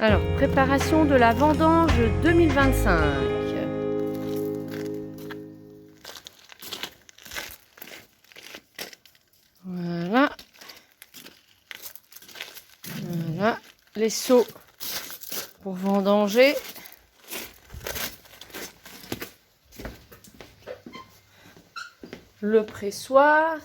Alors, préparation de la vendange 2025. Voilà. Voilà. Les seaux pour vendanger. Le pressoir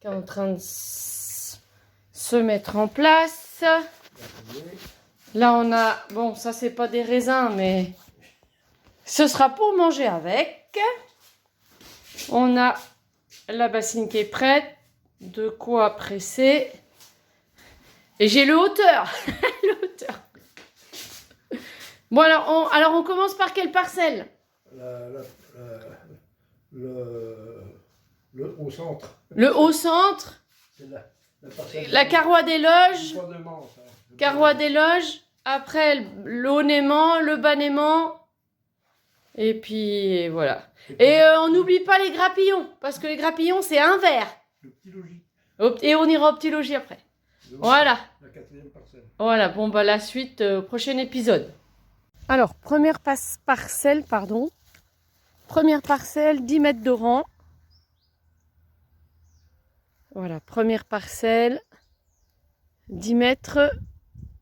qui est en train de se mettre en place. Là, on a... Bon, ça, c'est pas des raisins, mais ce sera pour manger avec. On a la bassine qui est prête. De quoi presser. Et j'ai le hauteur. Le hauteur. Bon, alors, on commence par quelle parcelle? Le haut centre. Le haut centre. C'est la parcelle La carroi des loges. fondement, ça. Carroi des loges. Après, le haut nément, le bas nément. Et puis, voilà. Et on n'oublie pas les grappillons. Parce que les grappillons, c'est un verre. Le petit logis. Et on ira au petit logis après. Voilà. La quatrième parcelle. Voilà, bon, bah la suite au prochain épisode. Alors, première parcelle, pardon. Première parcelle, 10 mètres de rang. Voilà, première parcelle, 10 mètres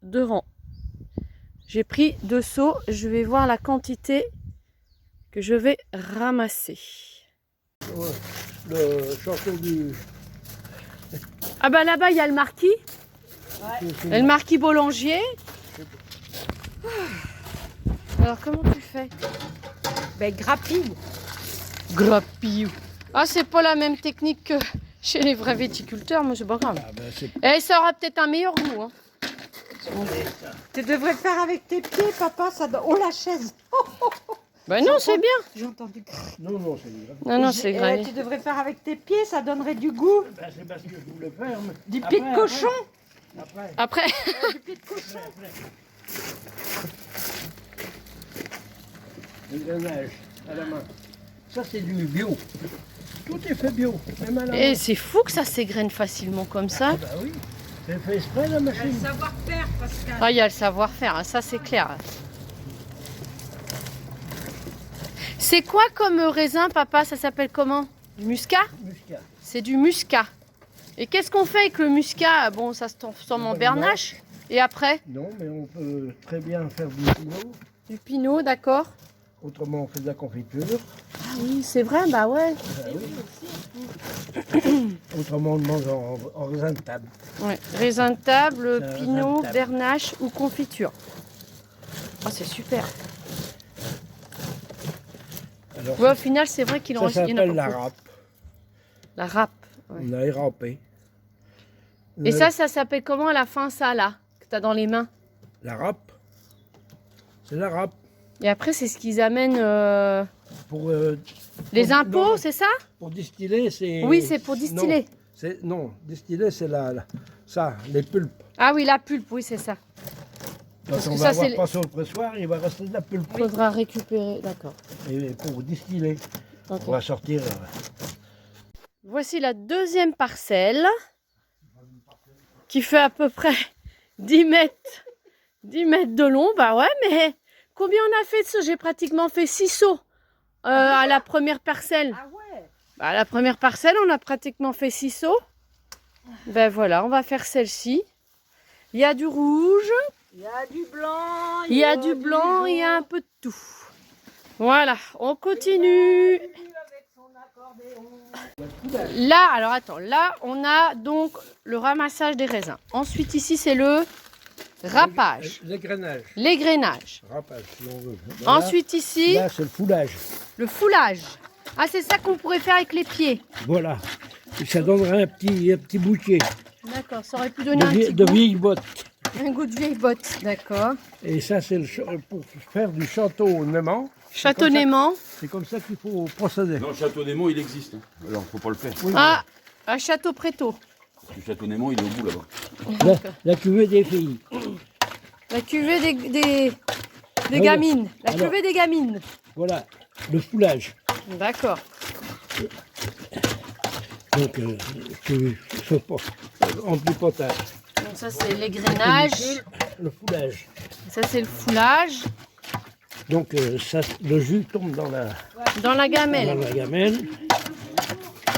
de rang. J'ai pris 2 seaux, je vais voir la quantité que je vais ramasser. Ouais, le château du... Ah bah là-bas, il y a le marquis. Ouais. Le marquis Boulanger. Alors, comment tu fais? Ben, grappille. Grappille. Ah, c'est pas la même technique que chez les vrais viticulteurs, mais c'est pas grave. Ah ben c'est Et ça aura peut-être un meilleur goût. Hein. Tu devrais faire avec tes pieds, papa. Ça doit... Oh, la chaise. Ben non, c'est bien. J'ai entendu. Non, c'est grave. Non, c'est grave. Tu devrais faire avec tes pieds, ça donnerait du goût. Ben, c'est parce que je voulais faire. Mais... Du pied de cochon. Après. Après, Du pied de cochon. Le grainage à la main. Ça, c'est du bio. Tout est fait bio. Même à la et main. c'est fou que ça s'égrène facilement comme ça. Ah ben oui. C'est fait exprès, la machine. Savoir-faire, Pascal. Ah, il y a le savoir-faire, hein, ça c'est clair. C'est quoi comme raisin, papa? Ça s'appelle comment? Du muscat? Muscat. C'est du muscat. Et qu'est-ce qu'on fait avec le muscat? Bon, ça se transforme en bernache. Et après? Non, mais on peut très bien faire du pinot. Du pinot, d'accord. Autrement, on fait de la confiture. Ah oui, c'est vrai, bah ouais. Ah oui. Autrement, on le mange en raisin de table. Ouais. Raisin de table, C'est un pinot, raisin de table. bernache ou confiture. Ah, c'est super. Alors, Ouais, au final, c'est vrai qu'il en ça reste. Il y en a s'appelle pas la beaucoup. râpe. La râpe. Ouais. On a érapé. Et ça s'appelle comment à la fin, ça, là, que tu as dans les mains? La râpe. C'est la râpe. Et après, c'est ce qu'ils amènent. Pour, Les pour- impôts, non, c'est ça? pour distiller, c'est... Oui, c'est pour distiller. Non, distiller, c'est ça, les pulpes. Ah oui, la pulpe, oui, c'est ça. Quand Parce on que va ça, avoir c'est- passé au pressoir, il va rester de la pulpe. Il faudra récupérer, d'accord. Et pour distiller, Ok. on va sortir... Voici la deuxième parcelle qui fait à peu près 10 mètres de long. Bah ouais, mais combien on a fait de ça? J'ai pratiquement fait 6 sauts à la première parcelle. Ah ouais. Bah, à la première parcelle, on a pratiquement fait 6 sauts. Ben voilà, on va faire celle-ci. Il y a du rouge, Il y a du blanc. il y a du blanc, il y a un peu de tout. Voilà, on continue. Avec son accordéon. Là, alors attends, là, on a donc le ramassage des raisins. Ensuite, ici, c'est le râpage, L'égrainage. l'égrenage. Râpage, si on veut. Voilà. Ensuite, ici, Là, c'est le foulage. le foulage. Ah, c'est ça qu'on pourrait faire avec les pieds. Voilà. Et ça donnerait un petit bouquet D'accord, ça aurait pu donner un petit de goût, vieilles bottes. un goût de vieille botte. D'accord. Et ça, c'est pour faire du château-nément. Châteaunément. C'est comme ça qu'il faut procéder. Non, Château Némon, il existe. Hein. Alors, faut pas le faire. Oui, Ah, à Château Prétot. Parce que Château Némon, il est au bout là-bas. la cuvée des filles. La cuvée des Alors, gamines. La alors. cuvée des gamines. Voilà, le foulage. D'accord. Donc, en petit potage. Donc ça, c'est l'égrenage. Le foulage. Ça, c'est le foulage Donc ça, le jus tombe dans la gamelle. gamelle.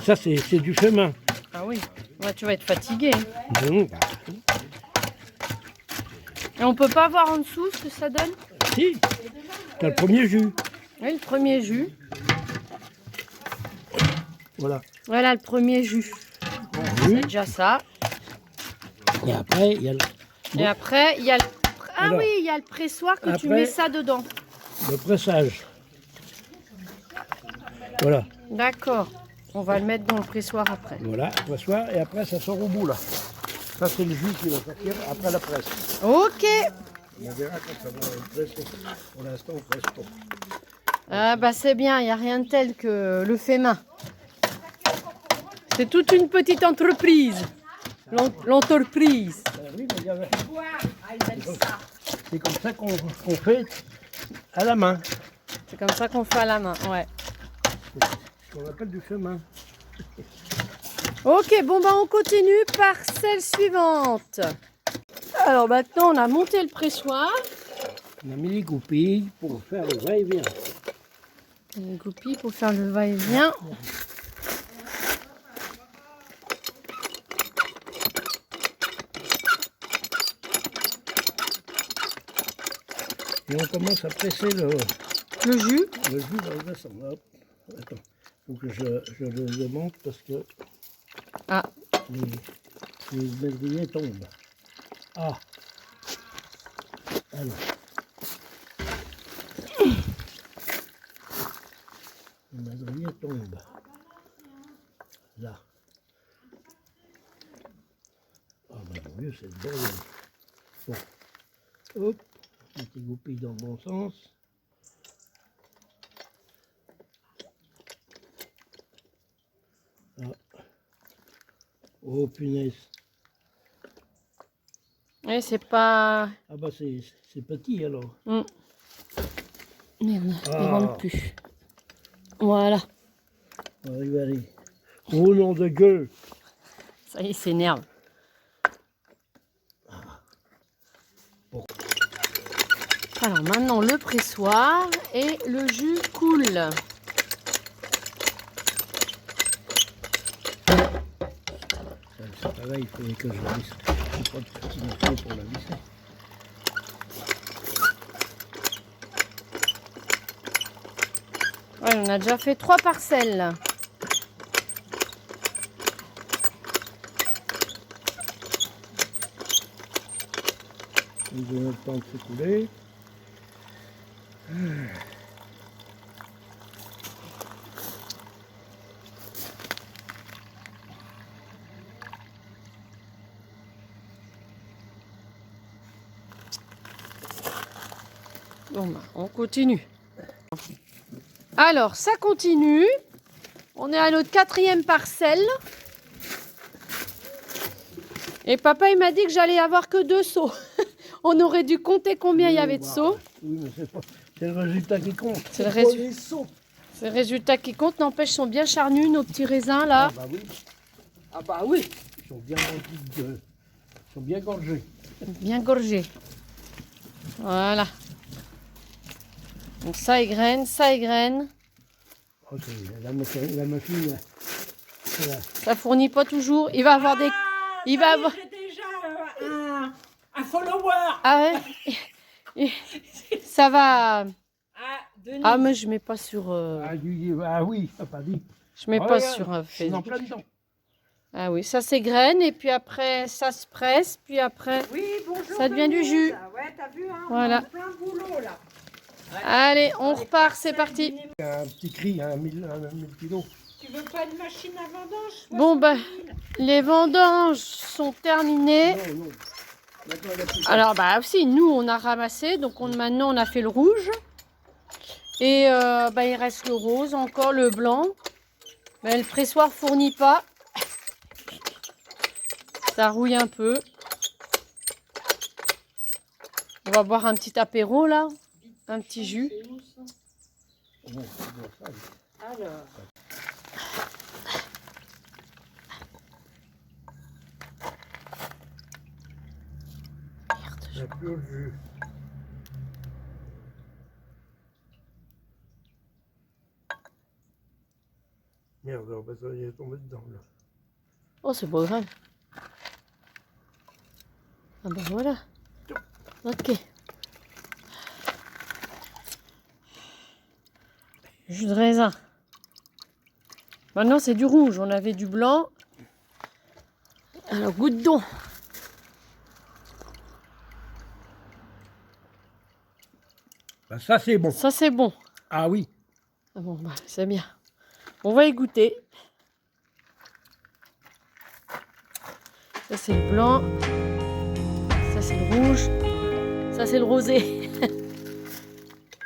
Ça, c'est du chemin. Ah oui, ouais, tu vas être fatigué. Bon, bah, Et on peut pas voir en dessous ce que ça donne? si, t'as le premier jus. Oui, le premier jus. Voilà. Voilà le premier jus. C'est déjà ça. Et après, il y a Et après, il y a le... Ah Alors, oui, il y a le pressoir que tu après- mets ça dedans. le pressage. Voilà, D'accord. On va le mettre dans le pressoir après. voilà, pressoir, et après ça sort au bout là. Ça c'est le jus qui va sortir après la presse. Ok. On verra quand ça va presser. Pour l'instant, on presse pas. Ah bah c'est bien, il n'y a rien de tel que le fait main. C'est toute une petite entreprise. L'entreprise. Oui, mais il y avait- c'est comme ça qu'on fait à la main. C'est comme ça qu'on fait à la main, ouais. Ce qu'on appelle du chemin. Ok, bon bah on continue par celle suivante. Alors maintenant on a monté le pressoir. On a mis les goupilles pour faire le va-et-vient. Une goupille pour faire le va-et-vient. Et on commence à presser le Le jus. jus dans le bassin. Hop. Attends, il faut que je le monte parce que Ah, les madriers tombent. Ah. Alors. Les madriers tombent. Là. Ah bah mon Dieu, c'est le bordel. Bon. Hop. Un petit goupille dans le bon sens. Ah. Oh punaise. ouais, c'est pas... Ah bah c'est petit alors. Merde, il Ah. rentre plus. Voilà, Allez, allez. Oh nom de gueule. ça y est, il s'énerve. Alors maintenant le pressoir et le jus coule. C'est pareil, il fallait que je visse. Je pas de petit morceau pour la visser. Ouais, on a déjà fait 3 parcelles. Ils ont le temps de s'écouler. Bon, bah, on continue. Alors, ça continue. On est à notre 4e parcelle. Et papa, il m'a dit que j'allais avoir que 2 seaux. On aurait dû compter combien il y avait de seaux. Oui, mais c'est le résultat qui compte. C'est le pas résultat. les sauts. C'est le résultat qui compte. N'empêche, ils sont bien charnus, nos petits raisins, là. Ah bah oui, Ah bah oui. ils sont bien remplis ils sont bien gorgés. Bien gorgés. Voilà. Donc ça égrène, ça égrène. Oh, la machine, voilà. Ça fournit pas toujours. Il va avoir des... Il va avoir... J'ai déjà un follower. Ah ouais. Ça va... Ah, Denis. Ah mais je mets pas sur... Ah oui, ça pas dit. Je mets Oh, pas regarde, sur c'est en Facebook. plein dedans. Ah oui, ça s'égrène et puis après ça se presse, puis après... Oui, bonjour. Ça devient du jus. Ouais, t'as vu, hein, Voilà. on a plein de boulot là. Allez, on repart, c'est parti. Un petit cri, un 1000 kilos. Tu veux pas une machine à vendange? Bon bah, les vendanges sont terminées. Non, non. D'accord, elle a pris ça. Alors bah aussi, nous on a ramassé, donc maintenant on a fait le rouge. Et bah, il reste le rose, encore le blanc. Mais le pressoir fournit pas. Ça rouille un peu. On va boire un petit apéro là, un petit jus. Alors. Il n'y a plus le jus. Merde, alors, bah, ça y est tombé dedans, là. Oh, c'est pas grave. Ah ben voilà. Ok. Jus de raisin. Maintenant, c'est du rouge. On avait du blanc. Alors, goûte donc. Bah, ça, c'est bon. Ça, c'est bon. Ah oui. Ah bon, bah, c'est bien. On va y goûter. Ça, c'est le blanc. Ça, c'est le rouge. Ça, c'est le rosé.